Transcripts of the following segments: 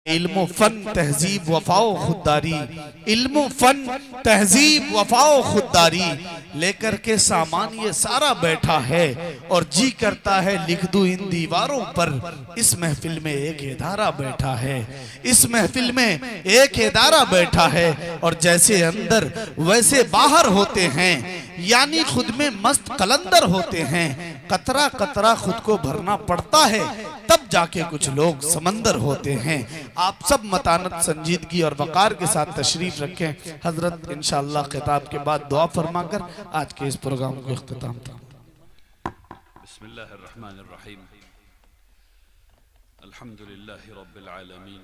इल्म फन तहजीब वफाओ खुददारी, इल्म फन तहजीब वफाओ खुददारी लेकर के सामान ये सारा बैठा है और जी करता है लिख दूं इन दीवारों पर। इस महफिल में एक इदारा बैठा है, इस महफिल में एक इदारा बैठा है और जैसे अंदर वैसे बाहर होते हैं, यानी खुद में मस्त कलंदर होते हैं। कतरा कतरा खुद को भरना पड़ता है तब जाके कुछ लोग समंदर होते हैं। आप सब मतानत, संजीदगी और वकार के साथ तशरीफ रखें। हजरत इंशाअल्लाह खिताब के बाद दुआ फरमाकर आज के इस प्रोग्राम को इख्तिताम था। बिस्मिल्लाहिर्रहमानिर्रहीम, अल्हम्दुलिल्लाहि रब्बिल आलमीन,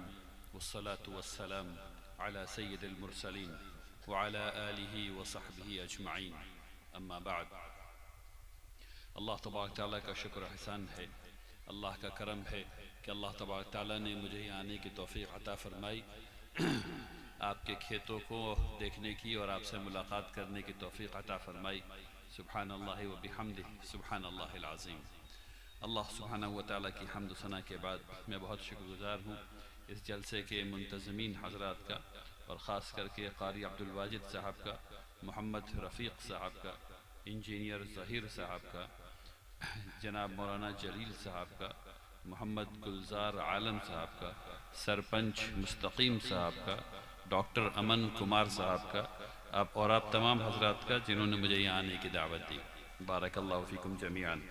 वस्सलातु वस्सलाम अला सय्यिदिल मुरसलीन व अला आलिहि व सहबिहि अजमईन, अम्मा बाद। अल्लाह तबारक तआला का शुक्र एहसान है, अल्लाह का करम है कि अल्लाह तबारक तआला ने मुझे यहाँ आने की तौफीक अता फरमाई, आपके खेतों को देखने की और आपसे मुलाकात करने की तौफीक अता फरमाई। सुब्हानल्लाह व बिहम्दिही, सुब्हानल्लाहिल अज़ीम। अल्लाह सुब्हानहु व तआला की हम्द सना के बाद मैं बहुत शुक्रगुजार हूँ इस जलसे के मुंतज़मीन हज़रात का और ख़ास करके क़ारी अब्दुल वाजिद साहब का, मोहम्मद रफ़ीक़ साहब का, इंजीनियर ज़हीर साहब का, जनाब मौलाना जलील साहब का, मोहम्मद गुलजार आलम साहब का, सरपंच मुस्तकीम साहब का, डॉक्टर अमन कुमार साहब का, आप तमाम हजरात का जिन्होंने मुझे यहाँ आने की दावत दी। बारकल्लाहु फ़ीकुम जमीअन।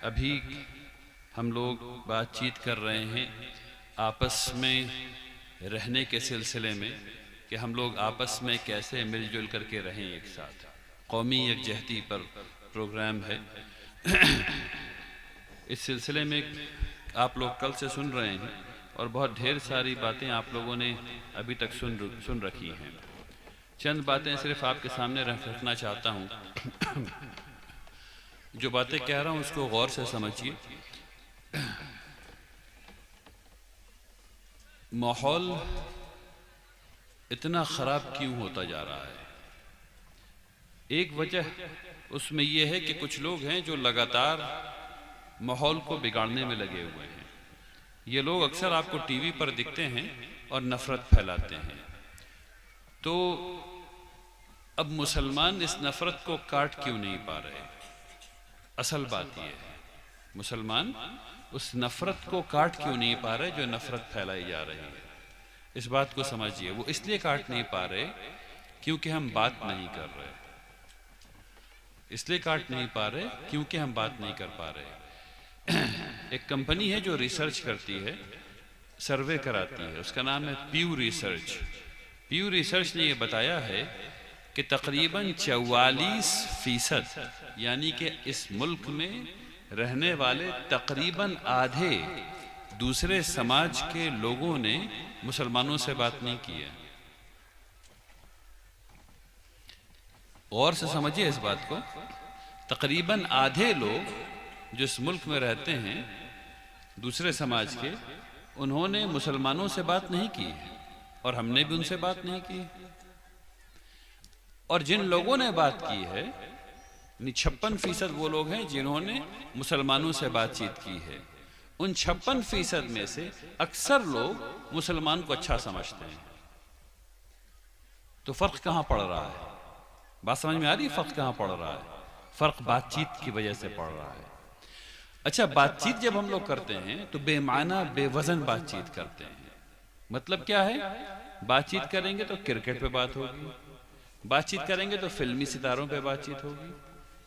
अभी हम लोग बातचीत कर रहे हैं आपस में रहने के सिलसिले में कि हम लोग आपस में कैसे मिलजुल करके रहें एक साथ। कौमी यकजहती पर प्रोग्राम है। इस सिलसिले में आप लोग कल से सुन रहे हैं और बहुत ढेर सारी बातें आप लोगों ने अभी तक सुन रखी हैं। चंद बातें सिर्फ आपके सामने रखना चाहता हूँ। जो बातें कह रहा हूँ उसको गौर से समझिए। माहौल इतना ख़राब क्यों होता जा रहा है? एक वजह उसमें यह है कि कुछ लोग हैं जो लगातार माहौल को बिगाड़ने में लगे हुए हैं। ये लोग अक्सर आपको टीवी पर दिखते हैं और नफ़रत फैलाते हैं। तो अब मुसलमान इस नफ़रत को काट क्यों नहीं पा रहे? असल बात यह है, मुसलमान उस नफ़रत को काट क्यों नहीं पा रहे जो नफ़रत फैलाई जा रही है। इस बात को समझिए। वो इसलिए काट नहीं पा रहे क्योंकि हम बात नहीं कर रहे, इसलिए काट नहीं पा रहे क्योंकि हम बात नहीं कर पा रहे। एक कंपनी है जो रिसर्च करती है, सर्वे कराती है, उसका नाम है प्यू रिसर्च। प्यू रिसर्च ने यह बताया है कि तकरीबन 44% यानी कि इस मुल्क में रहने वाले तकरीबन आधे दूसरे समाज के लोगों ने मुसलमानों से बात नहीं की है। गौर से समझिए इस बात को। तकरीबन आधे लोग जो इस मुल्क में रहते हैं दूसरे समाज के, उन्होंने मुसलमानों से बात नहीं की है और हमने भी उनसे बात नहीं की। और जिन लोगों ने बात की है 56% वो लोग हैं जिन्होंने मुसलमानों से बातचीत की है। उन 56% में से अक्सर लोग मुसलमान को अच्छा समझते हैं। तो फर्क कहां पड़ रहा है? बात समझ में आ रही है? फर्क कहां पड़ रहा है? फर्क बातचीत की वजह से पड़ रहा है। अच्छा, बातचीत जब हम लोग करते हैं तो बेमाना बेवजन बातचीत करते हैं। मतलब क्या है? बातचीत करेंगे तो क्रिकेट पे बात होगी, बातचीत करेंगे तो फिल्मी सितारों पे बातचीत होगी,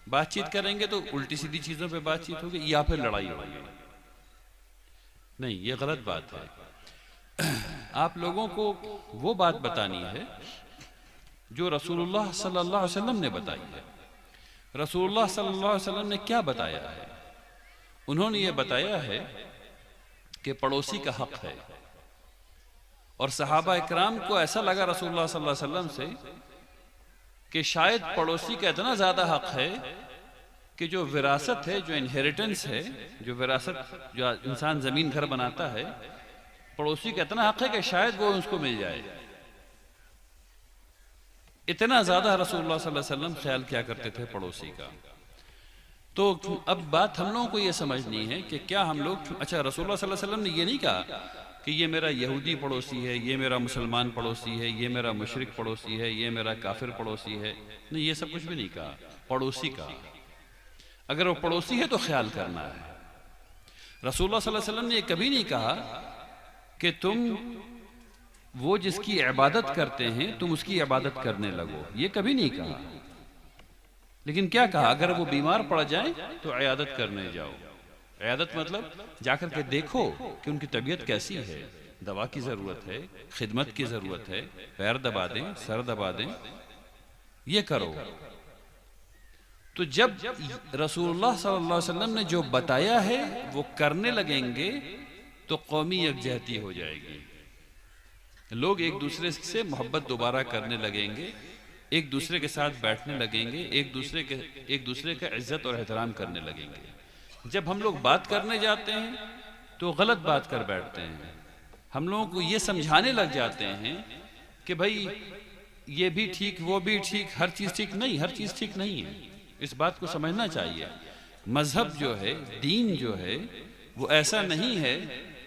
बातचीत करेंगे तो उल्टी सीधी चीजों पे बातचीत होगी या फिर लड़ाई होगी। नहीं, ये गलत बात है। आप लोगों को वो बात बतानी है जो रसूलुल्लाह सल्लल्लाहु अलैहि वसल्लम ने बताई है। रसूलुल्लाह सल्लल्लाहु अलैहि वसल्लम ने क्या बताया है? उन्होंने ये बताया है कि पड़ोसी का हक है। और सहाबा इकराम को ऐसा लगा रसूलुल्लाह सल्लल्लाहु अलैहि वसल्लम से कि शायद पड़ोसी का इतना ज्यादा हक है कि जो विरासत है, जो इनहेरिटेंस है, जो विरासत, जो इंसान जमीन घर बनाता है, पड़ोसी का इतना हक है कि शायद वो उसको मिल जाए। इतना ज्यादा रसूलुल्लाह सल्लल्लाहु अलैहि वसल्लम ख्याल किया करते थे पड़ोसी का। तो अब बात हम लोगों को ये समझनी है कि क्या हम लोग, अच्छा रसूलुल्लाह सल्लल्लाहु अलैहि वसल्लम ने ये नहीं कहा कि ये मेरा यहूदी पड़ोसी है, ये मेरा मुसलमान पड़ोसी है, ये मेरा मुशरिक पड़ोसी है, ये मेरा काफिर पड़ोसी है, नहीं, ये सब कुछ भी नहीं कहा। पड़ोसी का, अगर वो पड़ोसी है तो ख्याल करना है। रसूलुल्लाह सल्लल्लाहु अलैहि वसल्लम ने कभी नहीं कहा कि तुम वो जिसकी इबादत करते हैं तुम उसकी इबादत करने लगो, ये कभी नहीं कहा। लेकिन क्या कहा, अगर वो बीमार पड़ जाए तो इयादत करने जाओ। इयादत मतलब जाकर के देखो कि उनकी तबीयत कैसी है, दवा की जरूरत है, खिदमत की जरूरत है, पैर दबा दें, सर दबा दें, ये करो। तो जब रसूलुल्लाह सल्लल्लाहु अलैहि वसल्लम ने जो बताया है वो करने लगेंगे तो कौमी यकजहती हो जाएगी, लोग एक दूसरे से मोहब्बत दोबारा करने लगेंगे, एक दूसरे के साथ बैठने लगेंगे, एक दूसरे का इज्जत और एहतराम करने लगेंगे। जब हम लोग बात करने जाते हैं तो गलत बात कर बैठते हैं, हम लोगों को ये समझाने लग जाते हैं कि भाई ये भी ठीक, वो भी ठीक, हर चीज़ ठीक नहीं, हर चीज़ ठीक नहीं है। इस बात को समझना चाहिए। मजहब जो है, दीन जो है, वो ऐसा नहीं है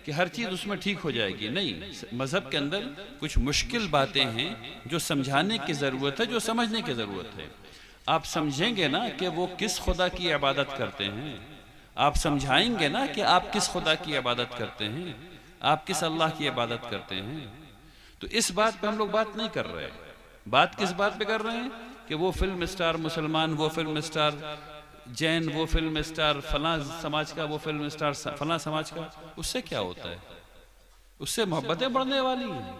कि हर चीज़ उसमें ठीक हो जाएगी, नहीं। मजहब के अंदर कुछ मुश्किल बातें हैं जो समझाने की ज़रूरत है, जो समझने की ज़रूरत है। आप समझेंगे ना कि वो किस खुदा की इबादत करते हैं, आप समझाएंगे ना कि आप किस खुदा की इबादत करते हैं, आप किस अल्लाह की इबादत करते हैं। तो इस बात पे हम लोग बात नहीं कर रहे। बात किस बात पे कर रहे हैं कि वो फिल्म स्टार मुसलमान, वो फिल्म स्टार जैन, वो फिल्म स्टार फलां समाज का, वो फिल्म स्टार फलां समाज का। उससे क्या होता है? उससे मोहब्बतें बढ़ने वाली हैं,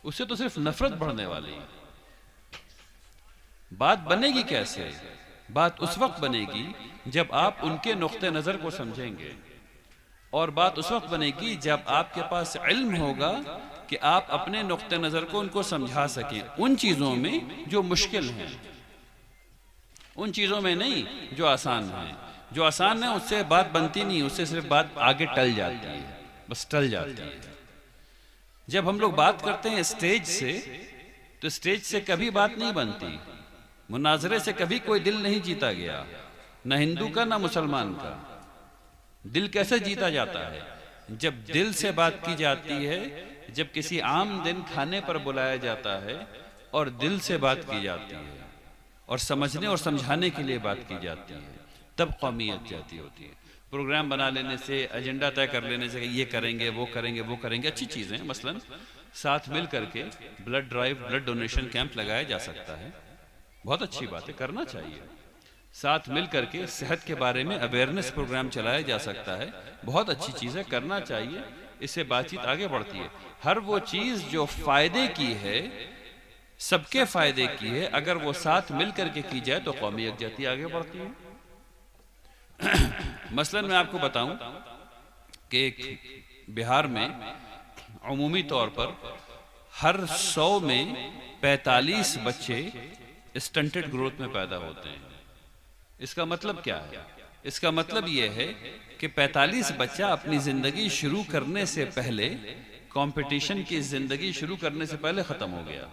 उससे तो सिर्फ नफरत बढ़ने वाली है। बात बनेगी कैसे? बात उस वक्त बनेगी जब आप उनके नुक्ते नज़र को समझेंगे, और बात उस वक्त बनेगी जब आपके पास इल्म होगा कि आप अपने नुक्ते नज़र को उनको समझा सकें उन चीज़ों में जो मुश्किल हैं, उन चीज़ों में नहीं जो आसान हैं। जो आसान है उससे बात बनती नहीं, उससे सिर्फ बात आगे टल जाती है, बस टल जाती है। जब हम लोग बात करते हैं स्टेज से, तो स्टेज से कभी बात नहीं बनती, मुनाजरे से कभी कोई दिल नहीं जीता गया, न हिंदू का न मुसलमान का। दिल कैसे जीता जाता है? जब दिल से बात की जाती है, जब किसी आम दिन खाने पर बुलाया जाता है और दिल से बात की जाती है और समझने और समझाने के लिए बात की जाती है, तब कौमियत जाती होती है। प्रोग्राम बना लेने से, एजेंडा तय कर लेने से ये करेंगे, वो करेंगे, वो करेंगे, अच्छी चीज़ें, मसलन साथ मिल करके blood drive, blood donation camp लगाया जा सकता है, बहुत अच्छी बात है, करना चाहिए। साथ मिल करके सेहत के बारे में अवेयरनेस प्रोग्राम चलाया जा सकता है, बहुत अच्छी चीज़ है, करना चाहिए, इससे बातचीत आगे बढ़ती है। हर वो चीज़ जो फ़ायदे की है, सबके फ़ायदे की है, अगर वो साथ मिल करके की जाए तो कौमी यकजहती आगे बढ़ती है। मसलन मैं आपको बताऊं कि बिहार में अमूमी तौर पर हर 100 में 45 बच्चे स्टंटेड ग्रोथ में पैदा होते हैं। इसका मतलब क्या है? इसका मतलब यह है कि 45 बच्चा अपनी ज़िंदगी शुरू करने से पहले, कंपटीशन की ज़िंदगी शुरू करने से पहले ख़त्म हो गया।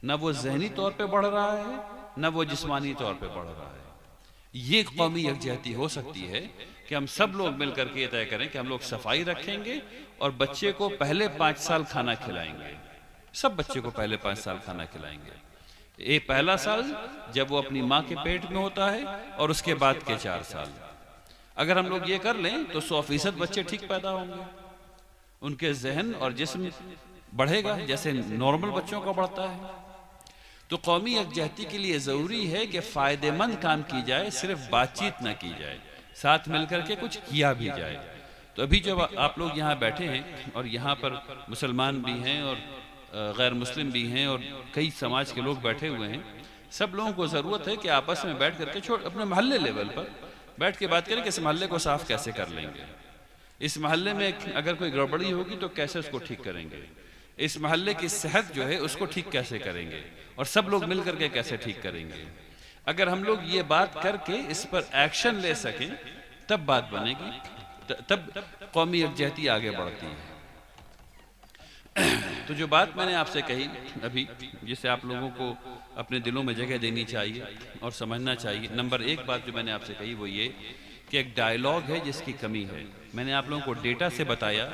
न वो ज़हनी तौर पे बढ़ रहा है, न वो जिस्मानी तौर पे बढ़ रहा है। ये कौमी यकजहती हो सकती है कि हम सब लोग मिल करके ये तय करें कि हम लोग सफाई रखेंगे और बच्चे को पहले 5 साल खाना खिलाएंगे, सब बच्चे को पहले 5 साल खाना खिलाएंगे। एक पहला साल जब वो अपनी माँ के पेट में होता है और उसके बाद के 4 साल। अगर हम लोग ये कर लें तो 100% बच्चे ठीक पैदा होंगे, उनके जहन और जिस्म बढ़ेगा जैसे नॉर्मल बच्चों का बढ़ता है। तो कौमी यकजहती के लिए ज़रूरी है कि फ़ायदेमंद काम की जाए, सिर्फ बातचीत ना की जाए, साथ मिलकर के कुछ किया भी जाए। तो अभी जब आप लोग यहाँ बैठे हैं और यहाँ पर मुसलमान भी हैं और गैर मुस्लिम भी हैं और कई समाज के लोग बैठे हुए हैं, सब लोगों को ज़रूरत है कि आपस में बैठ करके अपने मोहल्ले लेवल पर बैठ के बात करें कि इस मोहल्ले को साफ़ कैसे कर लेंगे, इस मोहल्ले में अगर कोई गड़बड़ी होगी तो कैसे उसको ठीक करेंगे, इस मोहल्ले की सेहत जो है उसको ठीक कैसे करेंगे, और सब लोग मिल करके कैसे ठीक करेंगे। अगर हम लोग ये बात करके इस पर एक्शन ले सकें तब बात बनेगी, तब कौमी यकजहती आगे बढ़ती है। तो जो बात मैंने आपसे कही अभी, जिससे आप लोगों को अपने दिलों में जगह देनी चाहिए और समझना चाहिए। नंबर एक बात जो मैंने आपसे कही वो ये कि एक डायलॉग है जिसकी कमी है। मैंने आप लोगों को डेटा से बताया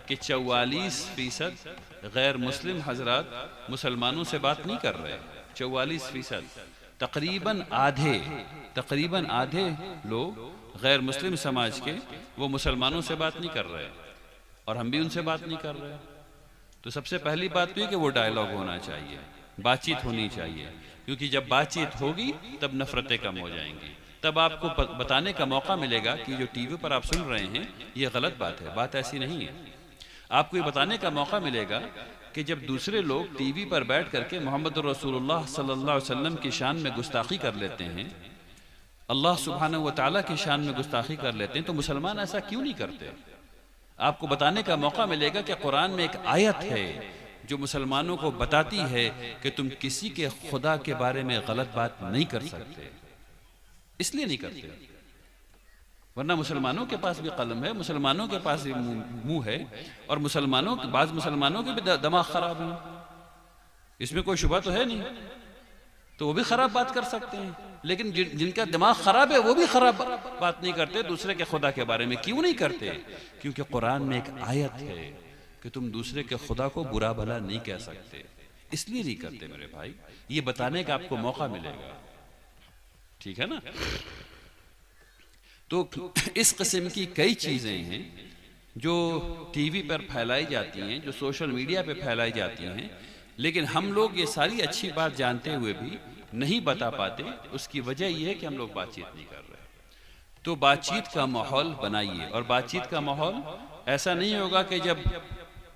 कि 44% गैर मुस्लिम हजरात मुसलमानों से बात नहीं कर रहे। 44%, तकरीबन आधे लोग गैर मुस्लिम समाज के वो मुसलमानों से बात नहीं कर रहे और हम भी उनसे बात नहीं कर रहे। तो सबसे पहली बात तो ये कि वो डायलॉग होना चाहिए, बातचीत होनी चाहिए, क्योंकि जब बातचीत होगी तब नफरतें कम हो जाएंगी। तब आपको बताने का मौका मिलेगा कि जो टीवी पर आप सुन रहे हैं ये गलत बात है, बात ऐसी नहीं है। आपको ये बताने का मौका मिलेगा कि जब दूसरे लोग टीवी पर बैठ करके मोहम्मद रसूलुल्लाह सल्लल्लाहु अलैहि वसल्लम की शान में गुस्ताखी कर लेते हैं, अल्लाह सुब्हानहू व तआला की शान में गुस्ताखी कर लेते हैं, तो मुसलमान ऐसा क्यों नहीं करते। आपको बताने का मौका मिलेगा कि कुरान में एक आयत है जो मुसलमानों को बताती है कि तुम किसी के खुदा के बारे में गलत बात नहीं कर सकते, इसलिए नहीं करते। वरना मुसलमानों के पास भी कलम है, मुसलमानों के पास भी मुंह है, और बाज़ मुसलमानों के भी दिमाग खराब है, इसमें कोई शुबा तो है नहीं, तो वो भी खराब बात कर सकते हैं। लेकिन जिनका दिमाग खराब है वो भी खराब बात नहीं करते दूसरे के खुदा के बारे में। क्यों नहीं करते? क्योंकि कुरान में एक आयत है कि तुम दूसरे के खुदा को बुरा भला नहीं कह सकते, इसलिए नहीं करते मेरे भाई। ये बताने का आपको मौका मिलेगा, ठीक है ना। तो इस किस्म की कई चीजें हैं जो टीवी पर फैलाई जाती हैं, जो सोशल मीडिया पे फैलाई जाती हैं, लेकिन हम लोग ये सारी अच्छी बात जानते हुए भी नहीं बता पाते। उसकी वजह यह है कि हम लोग बातचीत नहीं कर रहे। तो बातचीत का माहौल बनाइए, और बातचीत का माहौल ऐसा नहीं होगा कि जब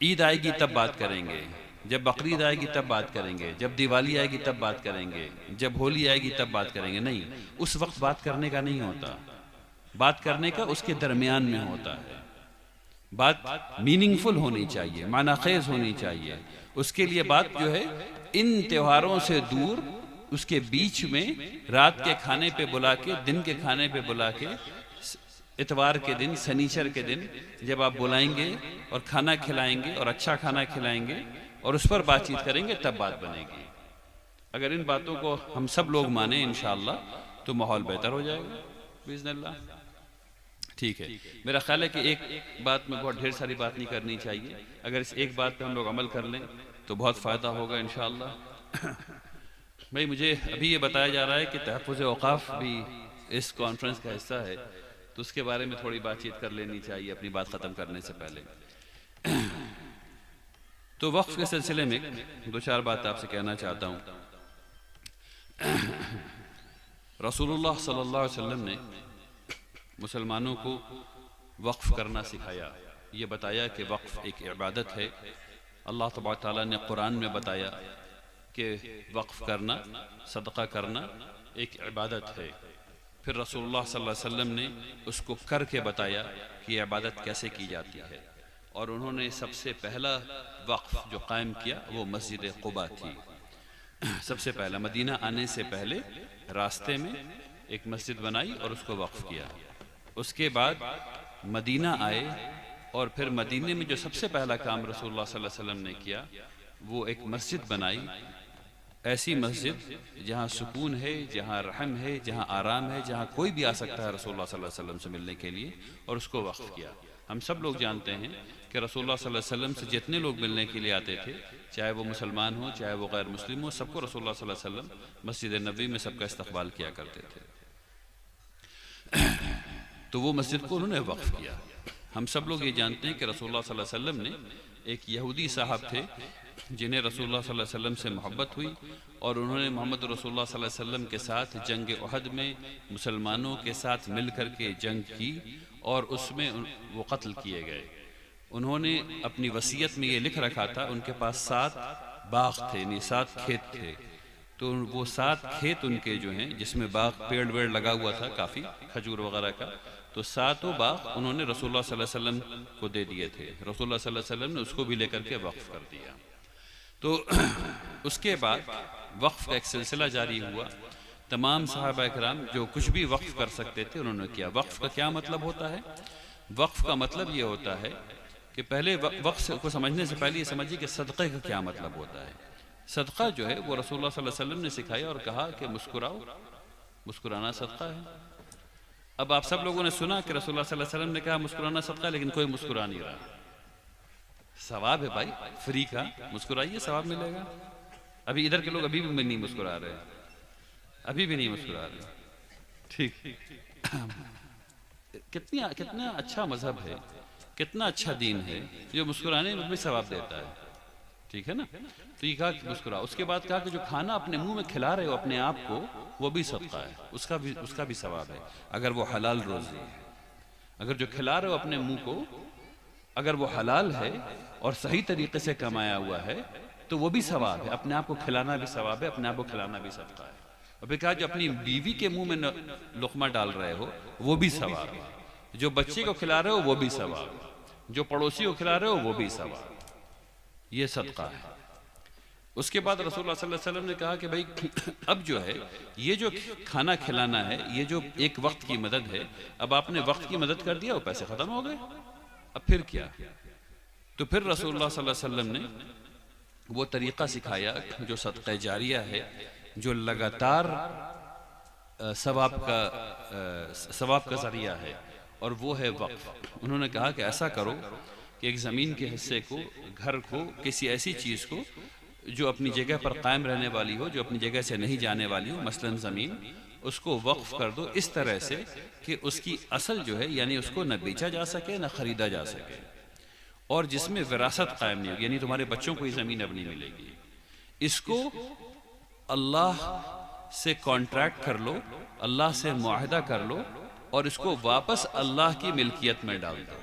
ईद आएगी तब बात करेंगे, जब बकरीद आएगी तब बात करेंगे, जब दिवाली आएगी तब बात करेंगे, जब होली आएगी तब बात करेंगे। नहीं, उस वक्त बात करने का नहीं होता। बात करने का उसके दरमियान में होता है। बात मीनिंगफुल होनी चाहिए, मानाखेज होनी चाहिए। उसके लिए बात जो है इन त्योहारों से दूर, उसके बीच में रात के खाने पे बुला के, दिन के खाने पे बुला के, इतवार के दिन, शनिचर के दिन जब आप बुलाएंगे और खाना खिलाएंगे और अच्छा खाना खिलाएंगे और उस पर बातचीत करेंगे, तब बात बनेगी। अगर इन बातों को हम सब लोग माने इंशाअल्लाह तो माहौल बेहतर हो जाएगा बिइज़्निल्लाह। ठीक है, मेरा ख्याल है कि एक बात में बहुत ढेर सारी बात नहीं करनी चाहिए। अगर इस एक बात पे हम लोग अमल कर लें तो बहुत फ़ायदा होगा इंशाअल्लाह। भाई, मुझे अभी ये बताया जा रहा है कि तहफ़्फ़ुज़ औक़ाफ़ भी इस कॉन्फ्रेंस का हिस्सा है, तो उसके बारे में थोड़ी बातचीत कर लेनी चाहिए अपनी बात ख़त्म करने से पहले। तो वक्फ़ के सिलसिले में दो चार बात आपसे कहना चाहता हूँ। रसूलुल्लाह सल्लल्लाहु अलैहि वसल्लम ने मुसलमानों को वक्फ़ करना सिखाया। ये बताया कि वक्फ़ एक इबादत है। अल्लाह तबारक तआला ने कुरान में बताया कि वक्फ़ करना, सदका करना एक इबादत है। फिर रसूलुल्लाह सल्लल्लाहु अलैहि वसल्लम ने उसको करके बताया कि ये इबादत कैसे की जाती है। और उन्होंने सबसे पहला वक्फ़ जो कायम किया वो मस्जिद क़ुबा थी। सबसे पहला मदीना आने से पहले रास्ते में एक मस्जिद बनाई और उसको वक्फ़ किया। उसके बाद मदीना आए और फिर मदीने में जो सबसे पहला काम रसूलुल्लाह सल्लल्लाहु अलैहि वसल्लम ने किया वो एक मस्जिद बनाई। ऐसी मस्जिद जहाँ सुकून है, जहाँ रहम है, जहाँ आराम है, जहाँ कोई भी आ सकता है रसूलुल्लाह सल्लल्लाहु अलैहि वसल्लम से मिलने के लिए, और उसको वक्फ़ किया। हम सब लोग जानते हैं कि रसूलुल्लाह सल्लल्लाहु अलैहि वसल्लम से जितने लोग मिलने के लिए आते थे, चाहे वो मुसलमान हो चाहे वो गैर मुस्लिम हो, सबको रसूलुल्लाह सल्लल्लाहु अलैहि वसल्लम मस्जिद नबी में सबका इस्तकबाल किया करते थे। तो वो मस्जिद को उन्होंने वक्फ़ किया। हम सब लोग ये जानते हैं कि रसूलुल्लाह सल्लल्लाहु अलैहि वसल्लम ने एक यहूदी साहब थे जिन्हें रसूलुल्लाह सल्लल्लाहु अलैहि वसल्लम से मोहब्बत हुई, और उन्होंने मोहम्मद रसूलुल्लाह सल्लल्लाहु अलैहि वसल्लम के साथ जंग उहद में मुसलमानों के साथ मिल कर के जंग की और उसमें वो कत्ल किए गए। उन्होंने अपनी वसीयत में ये लिख रखा था, उनके पास 7 बाग थे, यानी 7 खेत थे। तो वो 7 खेत उनके जो हैं, जिसमें बाग पेड़ वेड़ लगा हुआ था काफ़ी खजूर वगैरह का, तो 7 बाग उन्होंने रसूलुल्लाह सल्लल्लाहु अलैहि वसल्लम को दे दिए थे। रसूलुल्लाह सल्लल्लाहु अलैहि वसल्लम ने उसको भी लेकर के वक्फ़ कर दिया। तो उसके बाद वक्फ़ का एक सिलसिला जारी हुआ। तमाम सहाबा इकराम जो कुछ भी वक्फ़ कर सकते थे उन्होंने किया। वक्फ़ का क्या मतलब होता है? वक्फ़ का मतलब ये होता है कि पहले वक्फ़ को समझने से पहले ये समझिए कि सदक़े का क्या मतलब होता है। सदका जो है वो रसूलुल्लाह सल्लल्लाहु अलैहि वसल्लम ने सिखाया और कहा कि मुस्कुराओ, मुस्कुराना सदका है। अब आप सब लोगों ने सुना कि रसूलुल्लाह सल्लल्लाहु अलैहि वसल्लम ने कहा मुस्कुराना सदका है, लेकिन कोई मुस्कुरा नहीं रहा। सवाब है भाई, फ्री का, मुस्कुराइए, सवाब मिलेगा। अभी इधर के लोग अभी भी नहीं मुस्कुरा रहे, अभी भी नहीं मुस्कुरा रहे। ठीक, कितना अच्छा मजहब है, कितना अच्छा दीन है जो मुस्कुराने में भी सवाब देता है। ठीक है ना। तो ये कहा कि मुस्कुराओ। उसके बाद कहा कि जो खाना अपने मुंह में खिला रहे हो अपने आप को, वो भी सदका है, उसका भी सवाब है, अगर वो हलाल रोजी है। अगर जो खिला रहे हो अपने मुंह को, अगर वो हलाल है और सही तरीके से कमाया हुआ है, तो वो भी सवाब है। अपने आप को खिलाना भी सवाब है, अपने आप को खिलाना भी सदका है। और फिर कहा जो अपनी बीवी के मुंह में लुकमा डाल रहे हो, वो भी सवाब है। जो बच्चे को खिला रहे हो वो भी सवाब है, जो पड़ोसी को खिला रहे हो वो भी सवाब। ये सदका है। उसके बाद रसूलुल्लाह सल्लल्लाहु अलैहि वसल्लम ने कहा कि भाई अब जो है ये जो खाना खिलाना है, ये जो एक वक्त की मदद है, अब आपने वक्त की मदद कर दिया, वो पैसे खत्म हो गए, अब फिर क्या। तो फिर रसूलुल्लाह सल्लल्लाहु अलैहि वसल्लम ने वो तरीका सिखाया जो सदका जारिया है, जो लगातार सवाब का जरिया है, और वो है वक्फ। उन्होंने कहा कि ऐसा करो कि एक ज़मीन के हिस्से को, घर को, किसी ऐसी चीज़ को जो अपनी जगह पर कायम रहने वाली हो, जो अपनी जगह से नहीं जाने वाली हो, मसलन ज़मीन, उसको वक्फ कर दो इस तरह से कि उसकी असल जो है, यानी उसको न बेचा जा सके न ख़रीदा जा सके, और जिसमें विरासत कायम नहीं हो, यानी तुम्हारे बच्चों को ये ज़मीन अब नहीं मिलेगी। इसको अल्लाह से कॉन्ट्रैक्ट कर लो, अल्लाह से मुआहदा कर लो, और इसको वापस अल्लाह की मिल्कियत में डाल दो।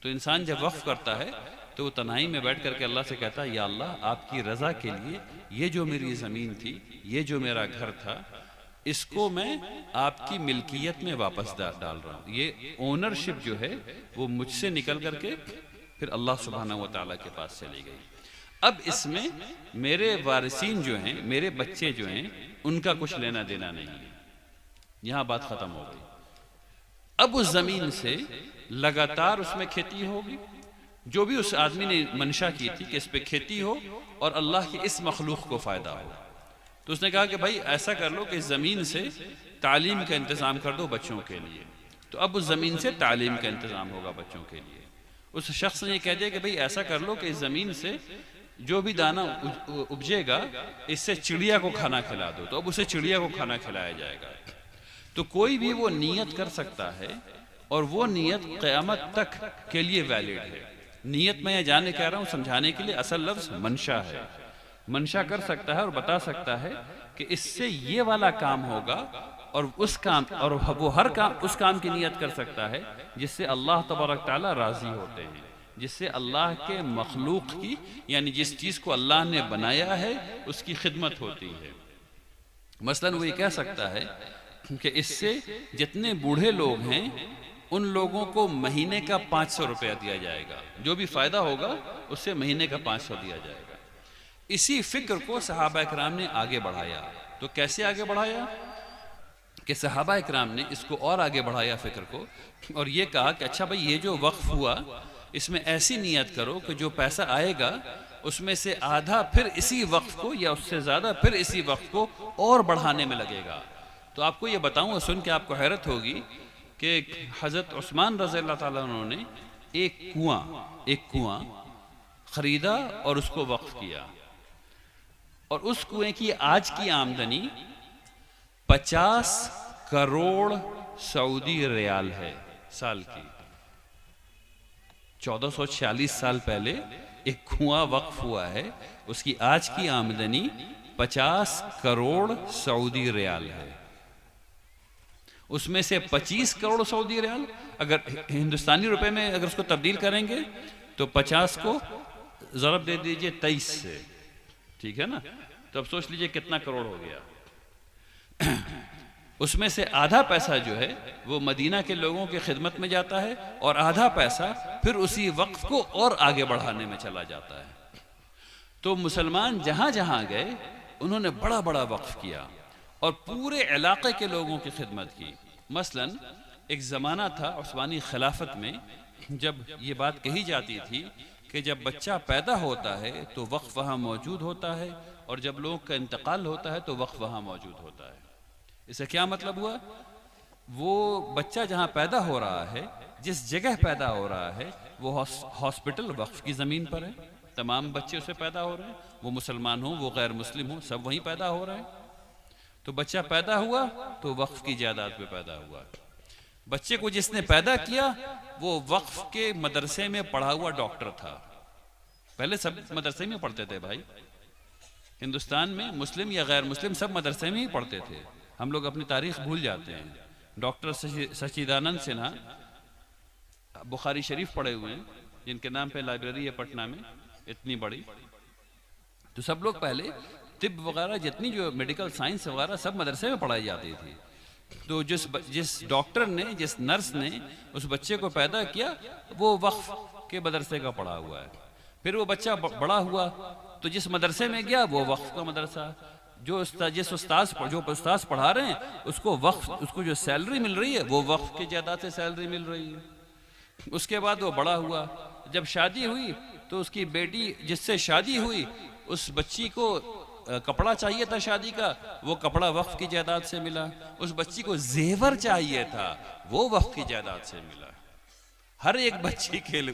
तो इंसान जब वक्फ करता है तो वो तन्हाई में बैठ करके अल्लाह से कहता है, या अल्लाह, आपकी रज़ा के लिए ये जो मेरी ज़मीन थी, ये जो मेरा घर था, इसको मैं आपकी मिल्कियत में वापस डाल रहा हूँ। ये ओनरशिप जो है वो मुझसे निकल करके फिर अल्लाह सुब्हानहू व तआला के पास चली गई। अब इसमें मेरे वारिसीन जो हैं, मेरे बच्चे जो हैं, उनका कुछ लेना देना नहीं है। यहाँ बात ख़त्म हो गई। अब उस ज़मीन से लगातार उसमें खेती होगी, जो भी उस आदमी ने मंशा की थी कि इस पे खेती हो और अल्लाह के इस मखलूक को फ़ायदा हो। तो उसने कहा कि भाई ऐसा कर लो कि इस ज़मीन से तालीम का इंतज़ाम कर दो बच्चों के लिए। तो अब उस ज़मीन से तालीम का इंतज़ाम होगा बच्चों के लिए। उस शख्स ने यह कह दिया कि भाई ऐसा कर लो कि इस ज़मीन से जो भी दाना उपजेगा, इससे चिड़िया को खाना खिला दो। तो अब उसे चिड़िया को खाना खिलाया जाएगा। तो कोई भी वो नीयत कर सकता है, और वो नीयत क़यामत तक के लिए वैलिड है। नीयत मैं जाने कह रहा हूँ समझाने के लिए, असल लफ्ज़ मंशा है। मंशा कर सकता है और बता सकता है कि इससे ये वाला काम होगा, और उस काम, और वो हर काम उस काम की नीयत कर सकता है जिससे अल्लाह तबारक तआला राज़ी होते हैं, जिससे अल्लाह के मखलूक की, यानी जिस चीज़ को अल्लाह ने बनाया है उसकी खिदमत होती है। मसलन वो ये कह सकता है कि इससे जितने बूढ़े लोग हैं उन लोगों को महीने का 500 रुपया दिया जाएगा, जो भी फ़ायदा होगा उससे महीने का 500 दिया जाएगा। इसी फिक्र को सहाबा इकराम ने आगे बढ़ाया। तो कैसे आगे बढ़ाया कि सहाबा इकराम ने इसको और आगे बढ़ाया फ़िक्र को, और ये कहा कि अच्छा भाई, ये जो वक्फ हुआ इसमें ऐसी नियत करो कि जो पैसा आएगा उसमें से आधा फिर इसी वक्फ को, या उससे ज़्यादा फिर इसी वक्फ को और बढ़ाने में लगेगा। तो आपको ये बताऊँ और सुन के आपको हैरत होगी कि हज़रत उस्मान रज़ियल्लाहु ताला अन्हु ने एक कुआं ख़रीदा और उसको वक्फ किया, और उस कुएं की आज की आमदनी 50 करोड़ सऊदी रियाल है साल की। 1446 साल पहले एक कुआं वक्फ हुआ है, उसकी आज की आमदनी 50 करोड़ सऊदी रियाल है। उसमें से 25 करोड़ सऊदी रियाल अगर हिंदुस्तानी रुपए में अगर उसको तब्दील करेंगे तो 50 को ज़रब दे दीजिए 23 से, ठीक है ना। तो अब सोच लीजिए कितना करोड़ हो गया। उसमें से आधा पैसा जो है वो मदीना के लोगों की खिदमत में जाता है, और आधा पैसा फिर उसी वक्फ को और आगे बढ़ाने में चला जाता है। तो मुसलमान जहाँ जहाँ गए उन्होंने बड़ा बड़ा वक्फ किया और पूरे इलाके के लोगों की खिदमत की। मसलन एक ज़माना था उस्मानी खिलाफत में, जब ये बात कही जाती थी कि जब बच्चा पैदा होता है तो वक्फ वहाँ मौजूद होता है, और जब लोगों का इंतकाल होता है तो वक्फ वहाँ मौजूद होता है। इससे क्या मतलब हुआ? वो बच्चा जहाँ पैदा हो रहा है, जिस जगह पैदा हो रहा है, वो हॉस्पिटल वक्फ की ज़मीन पर है। तमाम बच्चे उससे पैदा हो रहे हैं, वो मुसलमान हो, वो गैर मुस्लिम हो, सब वहीं पैदा हो रहे हैं। तो बच्चा पैदा हुआ तो वक्फ की जायदाद पे पैदा हुआ। बच्चे को जिसने पैदा किया वो वक्फ के मदरसे में पढ़ा हुआ डॉक्टर था। पहले सब मदरसे में पढ़ते थे भाई, हिंदुस्तान में मुस्लिम या गैर मुस्लिम सब मदरसे में ही पढ़ते थे। हम लोग अपनी तारीख भूल जाते हैं। डॉक्टर सच्चिदानंद सिन्हा बुखारी शरीफ पढ़े हुए हैं, जिनके नाम पे लाइब्रेरी है पटना में इतनी बड़ी। तो सब लोग पहले तिब वगैरह जितनी जो मेडिकल साइंस वगैरह सब मदरसे में पढ़ाई जाती थी। तो जिस डॉक्टर ने, जिस नर्स ने उस बच्चे को पैदा किया, वो वक्फ के मदरसे का पढ़ा हुआ है। फिर वो बच्चा बड़ा हुआ तो जिस मदरसे में गया वो वक्फ का मदरसा। जिस उस्ताद पढ़ा रहे हैं उसको वक्फ, उसको जो सैलरी मिल रही है वो वक्फ की जायदाद से सैलरी मिल रही है। उसके बाद वो बड़ा हुआ, जब शादी हुई तो उसकी बेटी जिससे शादी हुई उस बच्ची को कपड़ा चाहिए था शादी का, वो कपड़ा वक्फ की जायदाद से मिला। उस बच्ची को जेवर चाहिए था, वो वक्फ की जायदाद से मिला। हर एक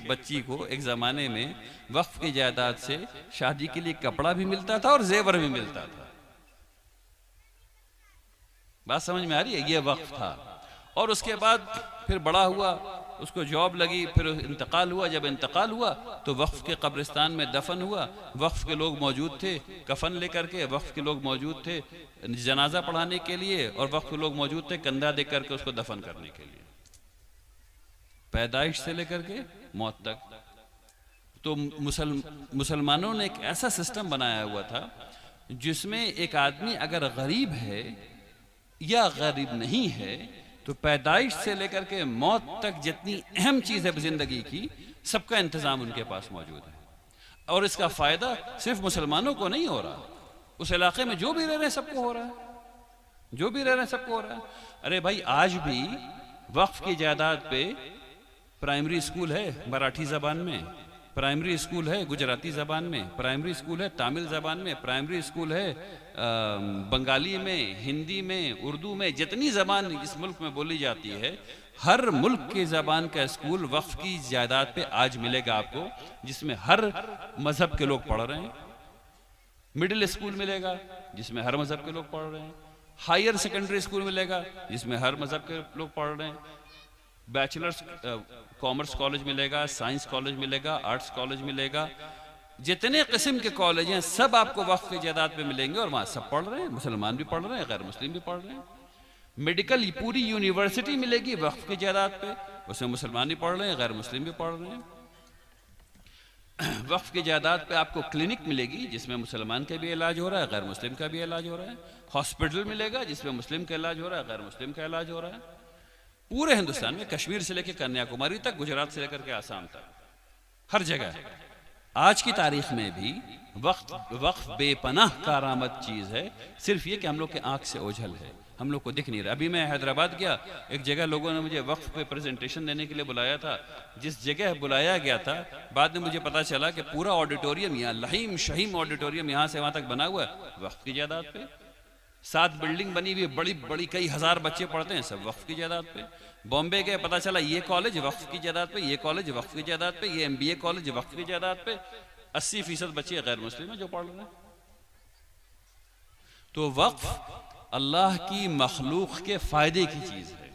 बच्ची को एक जमाने में वक्फ की जायदाद से शादी के लिए कपड़ा भी मिलता था और जेवर भी मिलता था। बात समझ में आ रही है? ये वक्फ था। और उसके बाद फिर बड़ा हुआ, उसको जॉब लगी, फिर इंतकाल हुआ। जब इंतकाल हुआ तो वक्फ के कब्रिस्तान में दफन हुआ। वक्फ के लोग मौजूद थे कफन लेकर के, वक्फ के लोग मौजूद थे जनाजा पढ़ाने के लिए, और वक्फ के लोग मौजूद थे कंधा दे करके उसको दफन करने के लिए, पैदाइश से लेकर के मौत तक। तो मुसलमानों ने एक ऐसा सिस्टम बनाया हुआ था जिसमें एक आदमी अगर गरीब है या गरीब नहीं है तो पैदाइश से लेकर के मौत तक जितनी अहम चीज है जिंदगी की, सबका इंतजाम उनके पास मौजूद है। और इसका फायदा सिर्फ मुसलमानों को नहीं हो रहा, उस इलाके में जो भी रह रहे हैं सबको हो रहा है, जो भी रह रहे हैं सबको हो रहा है। अरे भाई, आज भी वक्फ की जायदाद पे प्राइमरी स्कूल है मराठी जबान में, प्राइमरी स्कूल है गुजराती जबान में, प्राइमरी स्कूल है तमिल जबान में, प्राइमरी स्कूल है बंगाली में, हिंदी में, उर्दू में, जितनी जबान इस मुल्क में बोली जाती है, हर मुल्क की जबान का स्कूल वक्फ की जायदाद पे आज मिलेगा आपको, जिसमें हर मजहब के लोग पढ़ रहे हैं। मिडिल स्कूल मिलेगा जिसमें हर मजहब के लोग पढ़ रहे हैं। हायर सेकेंडरी स्कूल मिलेगा जिसमें हर मजहब के लोग पढ़ रहे हैं। बैचलर्स कॉमर्स कॉलेज मिलेगा, साइंस कॉलेज मिलेगा, आर्ट्स कॉलेज मिलेगा, जितने किस्म के कॉलेज हैं सब आपको वक्फ की जायदाद पे मिलेंगे। और वहाँ सब पढ़ रहे हैं, मुसलमान भी पढ़ रहे हैं, गैर मुस्लिम भी पढ़ रहे हैं। मेडिकल पूरी यूनिवर्सिटी मिलेगी वक्फ की जायदाद पे, उसमें मुसलमान भी पढ़ रहे हैं, गैर मुस्लिम भी पढ़ रहे हैं। वक्फ की जायदाद पे आपको क्लिनिक मिलेगी जिसमें मुसलमान का भी इलाज हो रहा है, गैर मुस्लिम का भी इलाज हो रहा है। हॉस्पिटल मिलेगा जिसमें मुस्लिम का इलाज हो रहा है, गैर मुस्लिम का इलाज हो रहा है। पूरे हिंदुस्तान में, कश्मीर से लेकर कन्याकुमारी तक, गुजरात से लेकर के आसाम तक, हर जगह। आज की तारीख में भी वक्फ बेपनाह कारामद चीज है। सिर्फ ये कि हम लोग के आंख से ओझल है, हम लोग को दिख नहीं रहा। अभी मैं हैदराबाद गया, एक जगह लोगों ने मुझे वक्फ पे प्रेजेंटेशन देने के लिए बुलाया था। जिस जगह बुलाया गया था, बाद में मुझे पता चला कि पूरा ऑडिटोरियम, यहाँ लहीम शहीम ऑडिटोरियम यहाँ से वहां तक बना हुआ है वक्फ की जायदाद पे। 7 बिल्डिंग बनी हुई, बड़ी बड़ी, कई हजार बच्चे पढ़ते हैं, सब वक्फ की जायदाद पे। बॉम्बे गए, पता चला ये कॉलेज वक्फ की जायदाद पे, ये कॉलेज वक्फ की जायदाद पे, ये MBA कॉलेज वक्फ की जायदाद पे। 80% बच्चे गैर मुस्लिम हैं जो पढ़ रहे हैं। तो वक्फ अल्लाह की मखलूक के फायदे की चीज है,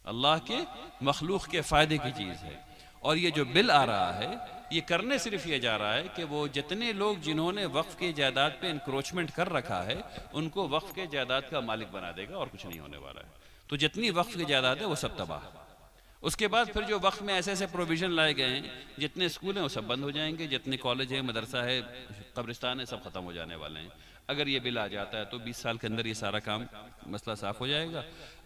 अल्लाह के मखलूक के फायदे की चीज है। और ये जो बिल आ रहा है, ये करने सिर्फ ये जा रहा है कि वो जितने लोग जिन्होंने वक्फ की जायदाद पे इंक्रोचमेंट कर रखा है उनको वक्फ के जायदाद का मालिक बना देगा, और कुछ नहीं होने वाला है। तो जितनी वक्फ की जायदाद है वो सब तबाह। उसके बाद फिर जो वक्फ में ऐसे ऐसे प्रोविजन लाए गए हैं, जितने स्कूल हैं वो सब बंद हो जाएंगे, जितने कॉलेज है, मदरसा है, कब्रिस्तान है, सब खत्म हो जाने वाले हैं। अगर ये बिल आ जाता है तो 20 साल के अंदर ये सारा काम मसला साफ हो जाएगा।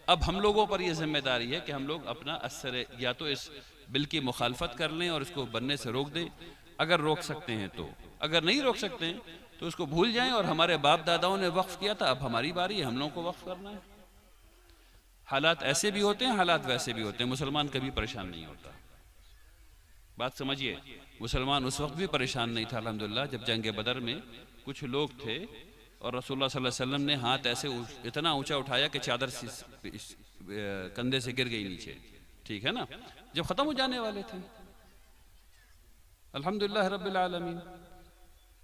अब हम लोगों पर यह जिम्मेदारी है कि हम लोग अपना असर, या तो इस बिल की मुखालफत कर लें और इसको बनने से रोक दें, अगर रोक सकते हैं तो। अगर नहीं रोक सकते हैं तो उसको भूल जाएं और हमारे बाप दादाओं ने वक्फ किया था, अब हमारी बारी है, हम लोगों को वक्फ करना है। हालात ऐसे भी होते हैं, हालात वैसे भी होते हैं, मुसलमान कभी परेशान नहीं होता। बात समझिए, मुसलमान उस वक्त भी परेशान नहीं था अल्हम्दुलिल्लाह जब जंग बदर में कुछ लोग थे और रसूलुल्लाह सल्लल्लाहु अलैहि वसल्लम ने हाथ ऐसे इतना ऊंचा उठाया कि चादर कंधे से गिर गई नीचे, ठीक है ना, जब खत्म हो जाने वाले थे। अल्हम्दुलिल्लाह रब्बिल आलमीन।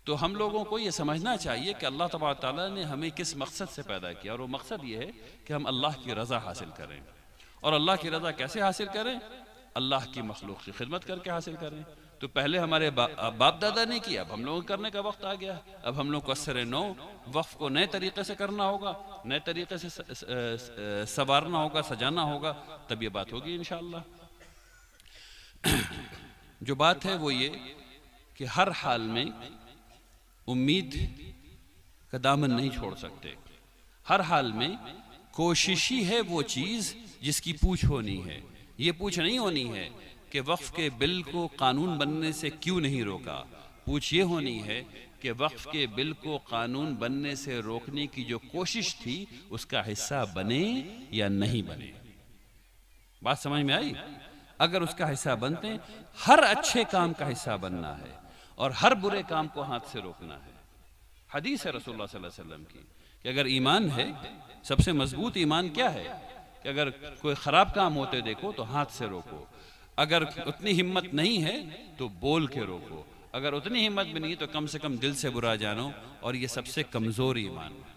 तो हम लोगों को ये समझना चाहिए कि अल्लाह तबारक ताला ने हमें किस मकसद से पैदा किया, और वो मकसद ये है कि हम अल्लाह की रज़ा हासिल करें। और अल्लाह की रज़ा कैसे हासिल करें? अल्लाह की मखलूक की खिदमत करके हासिल करें। तो पहले हमारे बाप दादा ने किया, अब हम लोगों को करने का वक्त आ गया। अब हम लोग को असर नौ वक्फ को नए तरीके से करना होगा, नए तरीके से संवारना होगा, सजाना होगा, तब ये बात होगी इंशाअल्लाह। जो बात है वो ये कि हर हाल में उम्मीद का दामन नहीं छोड़ सकते। हर हाल में कोशिश ही है वो चीज़ जिसकी पूछ होनी है। ये पूछ नहीं होनी है कि वक्फ के बिल को कानून बनने से क्यों नहीं रोका। पूछ ये होनी है कि वक्फ के बिल को कानून बनने से रोकने की जो कोशिश थी उसका हिस्सा बने या नहीं बने। बात समझ में आई? अगर उसका हिस्सा बनते, हर अच्छे काम का हिस्सा बनना है और हर बुरे काम को हाथ से रोकना है। हदीस है रसूलुल्लाह सल्लल्लाहु अलैहि वसल्लम की कि अगर ईमान है, सबसे मजबूत ईमान क्या है कि अगर कोई खराब काम होते देखो तो हाथ से रोको। अगर उतनी हिम्मत नहीं है तो बोल के रोको। अगर उतनी हिम्मत भी नहीं तो कम से कम दिल से बुरा जानो, और ये सबसे कमजोर ईमान है।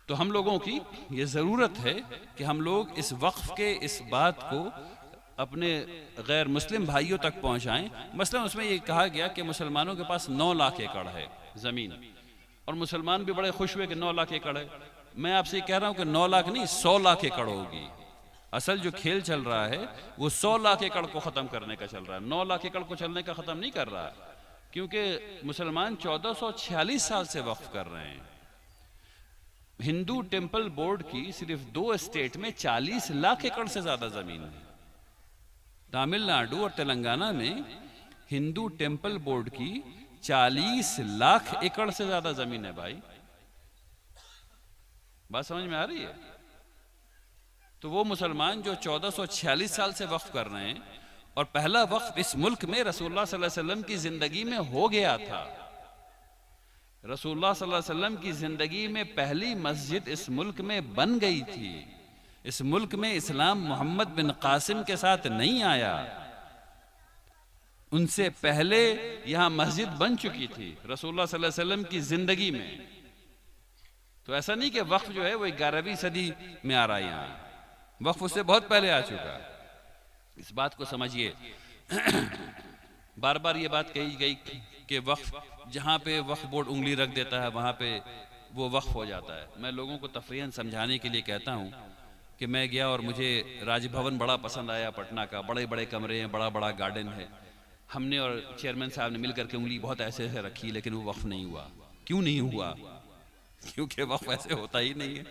तो हम लोगों की ये ज़रूरत है कि हम लोग इस वक्फ के इस बात को अपने गैर मुस्लिम भाइयों तक पहुंचाएं। मसलन उसमें ये कहा गया कि मुसलमानों के पास 9 लाख एकड़ है ज़मीन, और मुसलमान भी बड़े खुश हुए कि 9 लाख एकड़ है। मैं आपसे कह रहा हूं कि 9 लाख नहीं, 100 लाख एकड़ होगी। असल जो खेल चल रहा है वो 100 लाख एकड़ को ख़त्म करने का चल रहा है, 9 लाख एकड़ को चलने का ख़त्म नहीं कर रहा है, क्योंकि मुसलमान 1446 साल से वक्फ कर रहे हैं। हिंदू टेम्पल बोर्ड की सिर्फ 2 स्टेट में 40 लाख एकड़ से ज्यादा जमीन है। तमिलनाडु और तेलंगाना में हिंदू टेम्पल बोर्ड की 40 लाख एकड़ से ज्यादा जमीन है भाई। बात समझ में आ रही है? तो वो मुसलमान जो 1446 साल से वक्फ कर रहे हैं, और पहला वक्फ इस मुल्क में रसूलुल्लाह सल्लल्लाहु अलैहि वसल्लम की जिंदगी में हो गया था। रसूलुल्लाह सल्लल्लाहु अलैहि वसल्लम की जिंदगी में पहली मस्जिद इस मुल्क में बन गई थी। इस मुल्क में इस्लाम मोहम्मद बिन कासिम के साथ नहीं आया, उनसे पहले यहां मस्जिद बन चुकी थी रसूलुल्लाह सल्लल्लाहु अलैहि वसल्लम की जिंदगी में। तो ऐसा नहीं कि वक्फ जो है वो 11वीं सदी में आ रहा है, यहां वक्फ उससे बहुत पहले आ चुका। इस बात को समझिए। बार बार ये बात कही गई कि वक्फ, जहाँ पे वक्फ बोर्ड उंगली रख देता है वहाँ पे वो वक्फ हो जाता है। मैं लोगों को तफरीहन समझाने के लिए कहता हूँ कि मैं गया और मुझे राजभवन बड़ा पसंद आया, पटना का, बड़े बड़े कमरे हैं, बड़ा बड़ा गार्डन है। हमने और चेयरमैन साहब ने मिलकर के उंगली बहुत ऐसे ऐसे रखी, लेकिन वो वक्फ नहीं हुआ। क्यों नहीं हुआ? क्योंकि वक्फ ऐसे होता ही नहीं है,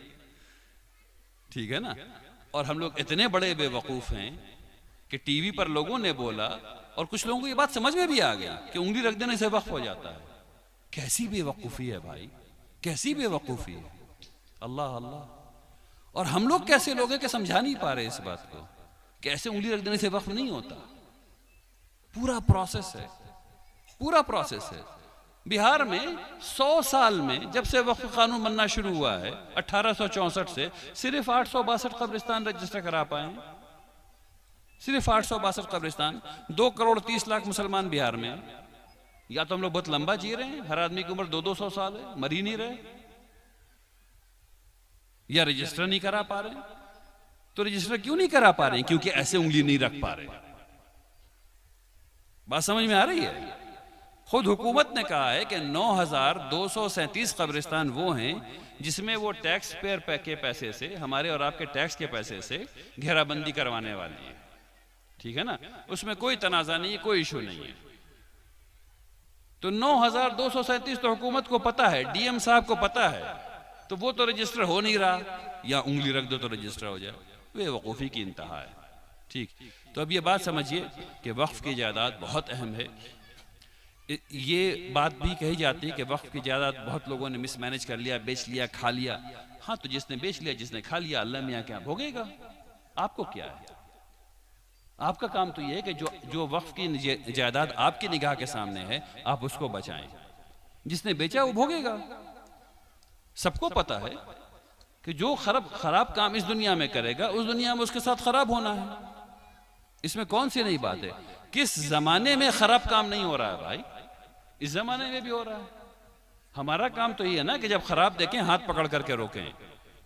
ठीक है ना। और हम लोग इतने बड़े बेवकूफ़ हैं कि टीवी पर लोगों ने बोला और कुछ लोगों को ये बात समझ में भी आ गई कि उंगली रख देने से वक्फ हो जाता है। कैसी बेवकूफ़ी है भाई, कैसी बेवकूफ़ी है। अल्लाह अल्लाह। और हम लोग कैसे लोग हैं कि समझा नहीं पा रहे इस बात को, कैसे उंगली रख देने से वक्फ नहीं होता। पूरा प्रोसेस है, पूरा प्रोसेस है। बिहार में 100 साल में जब से वक्फ कानून बनना शुरू हुआ है 1864 से, सिर्फ 862 कब्रिस्तान रजिस्टर करा पाए हैं। सिर्फ 862 कब्रिस्तान। 2 करोड़ 30 लाख मुसलमान बिहार में हैं। या तो हम लोग बहुत लंबा जी रहे हैं, हर आदमी की उम्र 200-200 साल है, मर ही नहीं रहे, या रजिस्टर नहीं करा पा रहे। तो रजिस्टर क्यों नहीं करा पा रहे? क्योंकि ऐसे उंगली नहीं रख पा रहे। बात समझ में आ रही है? खुद हुकूमत ने कहा है कि 9237 कब्रिस्तान वो हैं जिसमें वो टैक्स पेयर के पैसे से, हमारे और आपके टैक्स के पैसे से घेराबंदी करवाने वाली है, ठीक है ना। उसमें कोई तनाज़ा नहीं है, कोई इशू नहीं है। तो 9237 तो हुकूमत को पता है, डीएम साहब को पता है, तो वो तो रजिस्टर हो नहीं रहा। या उंगली रख दो तो रजिस्टर हो जाए, बेवकूफ़ी की इंतहा है, ठीक। तो अब ये बात समझिए कि वक्फ की जायदाद बहुत अहम है। ये बात भी कही जाती है कि वक्फ की जायदाद बहुत लोगों ने मिसमैनेज कर लिया, बेच लिया, खा लिया। हाँ, तो जिसने बेच लिया, जिसने खा लिया, अल्लाह मियाँ क्या भोगेगा, आपको क्या है। आपका काम तो ये है कि जो वक्फ की जायदाद आपकी निगाह के सामने है आप उसको बचाएं। जिसने बेचा वो भोगेगा। सबको पता है कि जो खराब काम इस दुनिया में करेगा उस दुनिया में उसके साथ खराब होना है। इसमें कौन सी नई बात है? किस जमाने में खराब काम नहीं हो रहा है भाई? इस जमाने में भी हो रहा है। हमारा काम तो ये है ना कि जब खराब देखें हाथ पकड़ करके रोकें।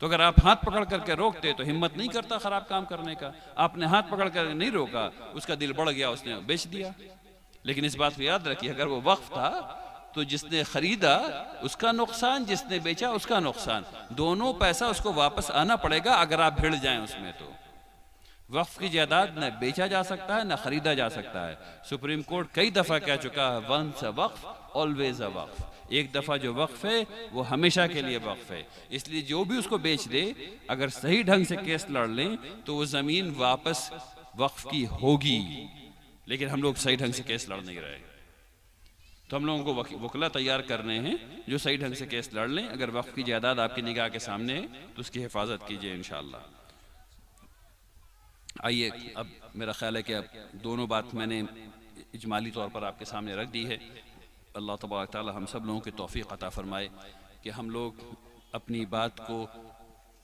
तो अगर आप हाथ पकड़ करके रोकते तो हिम्मत नहीं करता खराब काम करने का। आपने हाथ पकड़ कर नहीं रोका, उसका दिल बढ़ गया, उसने बेच दिया। लेकिन इस बात को याद रखिए, अगर वो वक्फ था तो जिसने खरीदा उसका नुकसान, जिसने बेचा उसका नुकसान, दोनों पैसा उसको वापस आना पड़ेगा अगर आप भिड़ जाएं उसमें। तो वक्फ की जायदाद न बेचा जा सकता है न खरीदा जा सकता है। सुप्रीम कोर्ट कई दफा कह चुका है, once a Waqf always a वक्फ। एक दफा जो वक्फ है वो हमेशा के लिए वक्फ है। इसलिए जो भी उसको बेच दे, अगर सही ढंग से केस लड़ लें तो वो जमीन वापस वक्फ की होगी। लेकिन हम लोग सही ढंग से केस लड़ नहीं रहे। तो हम लोगों को वकला तैयार करने हैं जो सही ढंग से केस लड़ लें। अगर वक्फ की जायदाद आपकी निगाह के सामने है तो उसकी हिफाजत कीजिए इंशाअल्लाह। आइए, अब मेरा ख्याल है कि अब दोनों बात मैंने इजमाली तौर पर आपके सामने रख दी है। अल्लाह तबारक ताला हम सब लोगों की तौफीक अता फरमाए कि हम लोग अपनी बात को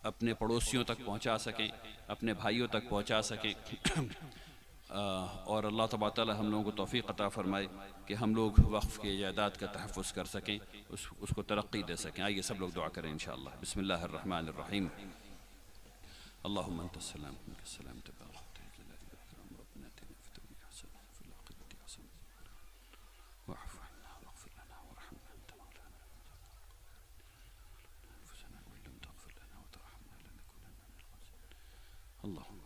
अपने पड़ोसियों तक पहुंचा सकें, अपने भाइयों तक पहुंचा सकें। और अल्लाह तबारक ताला हम लोगों को तौफीक अता फरमाए कि हम लोग वक्फ के जायदाद का तहफ़्फ़ुज़ कर सकें, उसको तरक्की दे सकें। आइए सब लोग दुआ करें इंशाअल्लाह। बिस्मिल्लाहिर रहमानिर रहीम। अल्लाहुम्मा अंतस सलाम व मिनकस सलाम तबारकत या ज़ल जलाली वल इकराम। रब्बना आतिना फ़िद दुनिया हसनह व फ़िल आख़िरति हसनह वअफ़ अन्ना वग़फ़िर लना वरहमना अंत मौलाना अनफुसना व इन लम तग़फ़िर लना व तरहमना लनकुनन्ना मिनल ख़ासिरीन। अल्लाहुम्मा